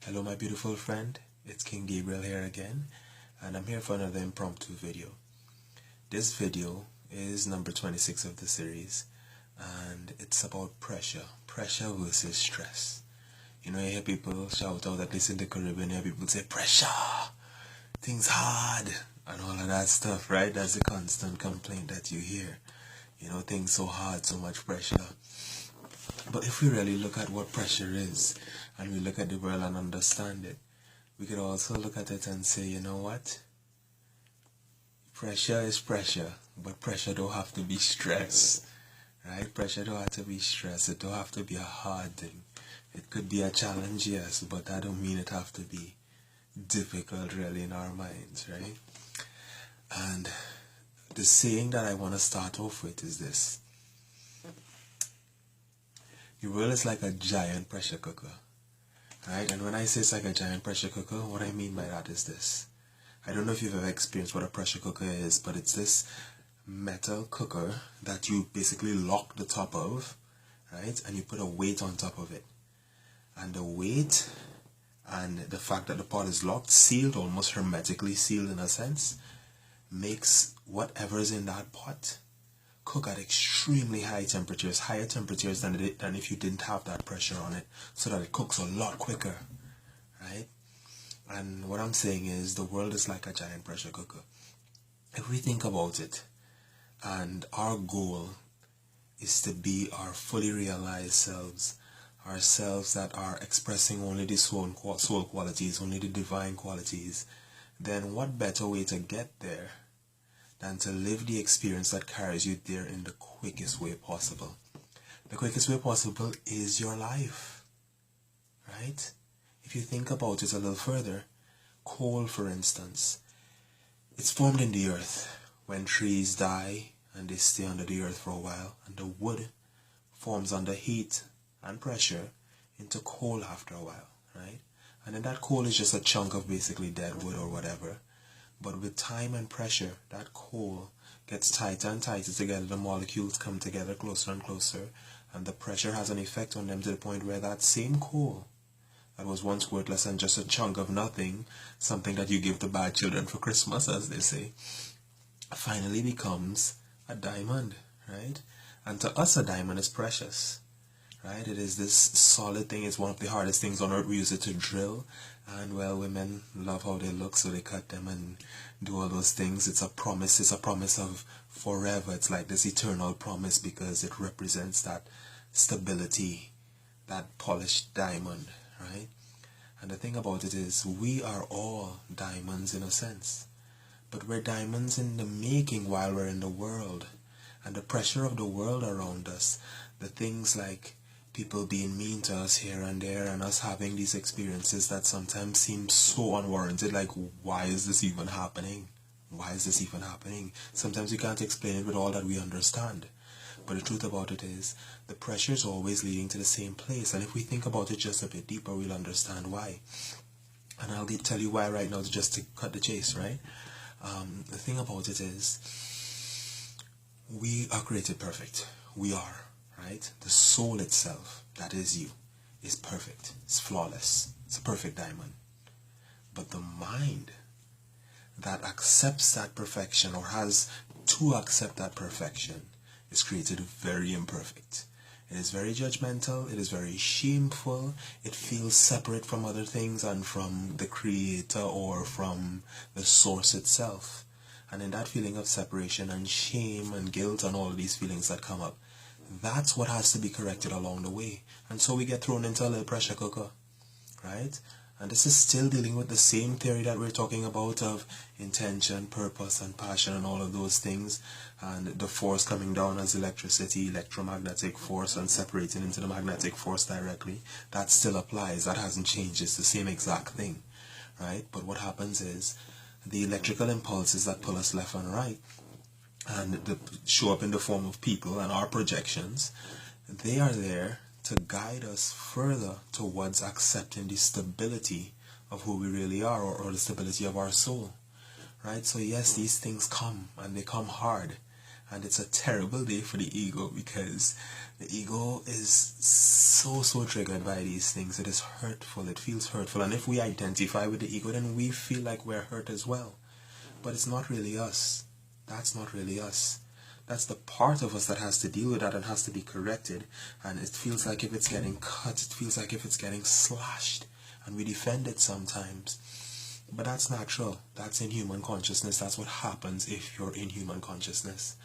Hello my beautiful friend, it's King Gabriel here again, and I'm here for another impromptu video. This video is number 26 of the series, and it's about pressure versus stress. You know, you hear people shout out, at least in the Caribbean, you hear people say, pressure, things hard, and all of that stuff, right? That's the constant complaint that you hear. You know, things so hard, so much pressure. But if we really look at what pressure is, and we look at the world and understand it, we could also look at it and say, you know what? Pressure is pressure, but pressure don't have to be stress, right? Pressure don't have to be stress. It don't have to be a hard thing. It could be a challenge, yes, but that don't mean it have to be difficult really in our minds, right? And the saying that I want to start off with is this. Your world is like a giant pressure cooker, right? And when I say it's like a giant pressure cooker, what I mean by that is this. I don't know if you've ever experienced what a pressure cooker is, but it's this metal cooker that you basically lock the top of, right? And you put a weight on top of it. And the weight and the fact that the pot is locked, sealed, almost hermetically sealed in a sense, makes whatever is in that pot cook at extremely high temperatures, higher temperatures than if you didn't have that pressure on it, so that it cooks a lot quicker, right? And what I'm saying is the world is like a giant pressure cooker. If we think about it, and our goal is to be our fully realized selves, ourselves that are expressing only the soul qualities, only the divine qualities, then what better way to get there than to live the experience that carries you there in the quickest way possible? The quickest way possible is your life, right? If you think about it a little further, coal, for instance, it's formed in the earth when trees die and they stay under the earth for a while, and the wood forms under heat and pressure into coal after a while, right? And then that coal is just a chunk of basically dead wood or whatever. But with time and pressure, that coal gets tighter and tighter together, the molecules come together closer and closer, and the pressure has an effect on them to the point where that same coal that was once worthless and just a chunk of nothing, something that you give to bad children for Christmas, as they say, finally becomes a diamond, right? And to us, a diamond is precious, right? It is this solid thing. It's one of the hardest things on earth. We use it to drill, and well, women love how they look, so they cut them and do all those things. It's a promise of forever. It's like this eternal promise because it represents that stability, that polished diamond, right? And the thing about it is, we are all diamonds in a sense, but we're diamonds in the making while we're in the world. And the pressure of the world around us, the things like people being mean to us here and there, and us having these experiences that sometimes seem so unwarranted, like, why is this even happening? Why is this even happening? Sometimes we can't explain it with all that we understand. But the truth about it is, the pressure is always leading to the same place. And if we think about it just a bit deeper, we'll understand why. And I'll tell you why right now, just to cut the chase, right? The thing about it is, we are created perfect. We are, right? The soul itself, that is you, is perfect. It's flawless. It's a perfect diamond. But the mind that accepts that perfection, or has to accept that perfection, is created very imperfect. It is very judgmental. It is very shameful. It feels separate from other things and from the creator or from the source itself. And in that feeling of separation and shame and guilt and all of these feelings that come up, that's what has to be corrected along the way. And so we get thrown into a little pressure cooker, right? And this is still dealing with the same theory that we're talking about of intention, purpose, and passion, and all of those things, and the force coming down as electricity, electromagnetic force, and separating into the magnetic force directly. That still applies. That hasn't changed. It's the same exact thing, right? But what happens is, the electrical impulses that pull us left and right, and show up in the form of people and our projections, they are there to guide us further towards accepting the stability of who we really are, or the stability of our soul, right? So yes, these things come, and they come hard, And it's a terrible day for the ego, because the ego is so triggered by these things. It is hurtful. It feels hurtful. And if we identify with the ego, then we feel like we're hurt as well. But it's not really us. That's not really us. That's the part of us that has to deal with that and has to be corrected. And it feels like if it's getting cut, it feels like if it's getting slashed. And we defend it sometimes. But that's natural. That's in human consciousness. That's what happens if you're in human consciousness.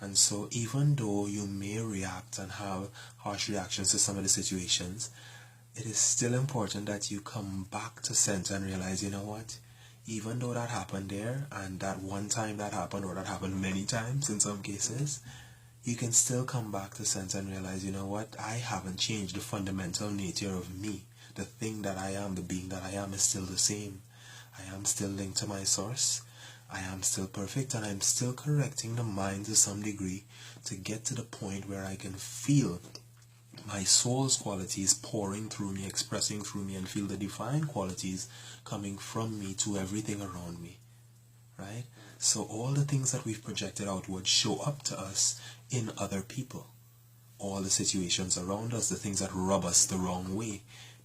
And so even though you may react and have harsh reactions to some of the situations, it is still important that you come back to center and realize, you know what? Even though that happened there, and that one time that happened, or that happened many times in some cases, you can still come back to center and realize, you know what? I haven't changed the fundamental nature of me. The thing that I am, the being that I am, is still the same. I am still linked to my source. I am still perfect, and I'm still correcting the mind to some degree to get to the point where I can feel my soul's qualities pouring through me, expressing through me, and feel the divine qualities coming from me to everything around me. Right? So all the things that we've projected outward show up to us in other people. All the situations around us, the things that rub us the wrong way.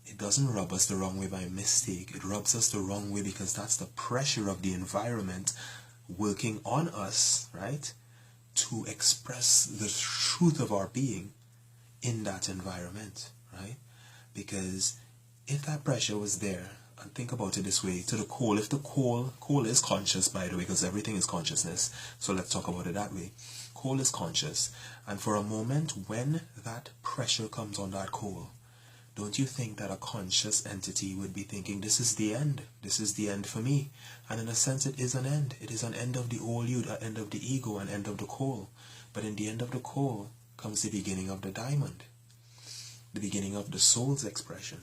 It doesn't rub us the wrong way by mistake. It rubs us the wrong way because that's the pressure of the environment working on us, right? To express the truth of our being in that environment, right? Because if that pressure was there, and think about it this way, to the coal, if the coal is conscious, by the way, because everything is consciousness, so let's talk about it that way. Coal is conscious, and for a moment when that pressure comes on that coal, don't you think that a conscious entity would be thinking, this is the end for me? And in a sense it is an end. It is an end of the old you, an end of the ego, an end of the coal. But in the end of the coal comes the beginning of the diamond, the beginning of the soul's expression.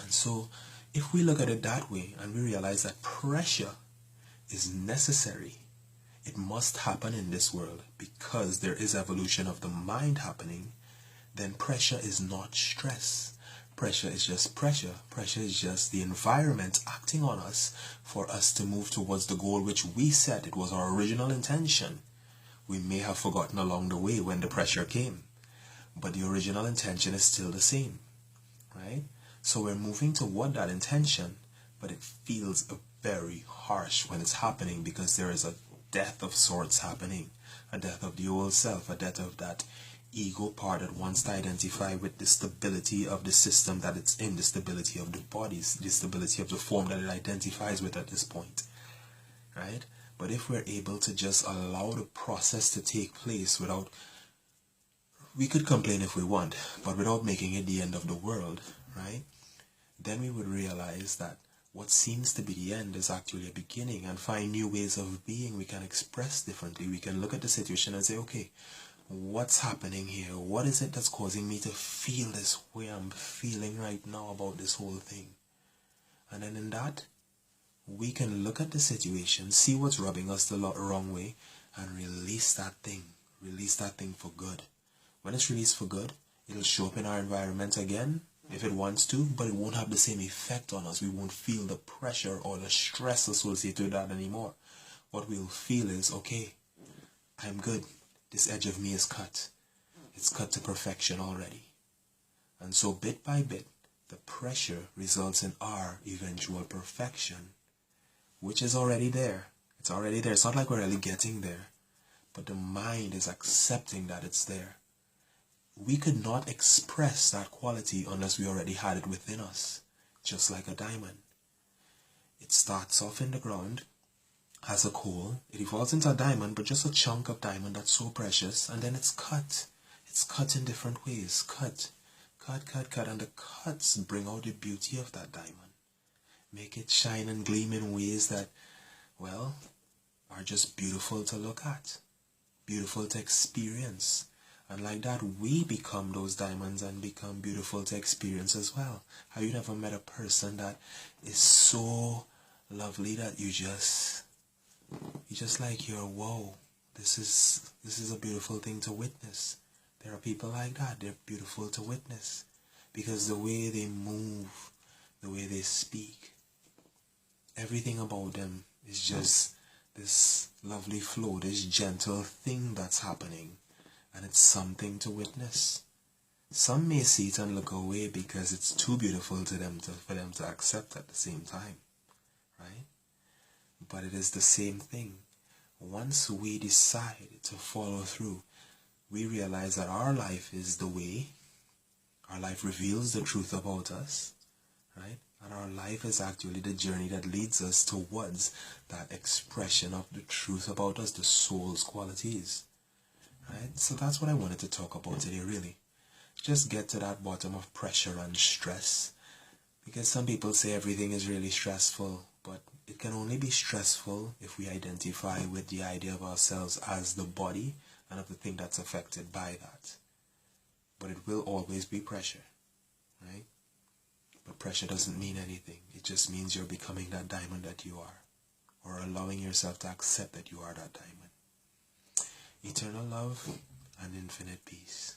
And so if we look at it that way and we realize that pressure is necessary, it must happen in this world because there is evolution of the mind happening, then pressure is not stress. Pressure is just pressure. Pressure is just the environment acting on us for us to move towards the goal which we set. It was our original intention. We may have forgotten along the way when the pressure came, but the original intention is still the same, right? So we're moving toward that intention, but it feels very harsh when it's happening because there is a death of sorts happening, a death of the old self, a death of that ego part that wants to identify with the stability of the system that it's in, the stability of the bodies, the stability of the form that it identifies with at this point, right? But if we're able to just allow the process to take place without, we could complain if we want, but without making it the end of the world, right? Then we would realize that what seems to be the end is actually a beginning, and find new ways of being. We can express differently. We can look at the situation and say, okay, what's happening here? What is it that's causing me to feel this way I'm feeling right now about this whole thing? And then in that, we can look at the situation, see what's rubbing us the wrong way, and release that thing. Release that thing for good. When it's released for good, it'll show up in our environment again, if it wants to, but it won't have the same effect on us. We won't feel the pressure or the stress associated with that anymore. What we'll feel is, okay, I'm good. This edge of me is cut. It's cut to perfection already. And so bit by bit, the pressure results in our eventual perfection, which is already there. It's already there. It's not like we're really getting there, but the mind is accepting that it's there. We could not express that quality unless we already had it within us, just like a diamond. It starts off in the ground as a coal, it evolves into a diamond, but just a chunk of diamond that's so precious, and then it's cut. It's cut in different ways. Cut, and the cuts bring out the beauty of that diamond. Make it shine and gleam in ways that, well, are just beautiful to look at, beautiful to experience. And like that, we become those diamonds and become beautiful to experience as well. Have you never met a person that is so lovely that you just like, you're, whoa, this is a beautiful thing to witness. There are people like that. They're beautiful to witness because the way they move, the way they speak, everything about them is just this lovely flow, this gentle thing that's happening, and it's something to witness. Some may see it and look away because it's too beautiful to them for them to accept at the same time, right? But it is the same thing. Once we decide to follow through, we realize that our life is the way. Our life reveals the truth about us, right? And our life is actually the journey that leads us towards that expression of the truth about us, the soul's qualities, right? So that's what I wanted to talk about today, really. Just get to that bottom of pressure and stress. Because some people say everything is really stressful, but it can only be stressful if we identify with the idea of ourselves as the body and of the thing that's affected by that. But it will always be pressure, right? But pressure doesn't mean anything. It just means you're becoming that diamond that you are, or allowing yourself to accept that you are that diamond. Eternal love and infinite peace.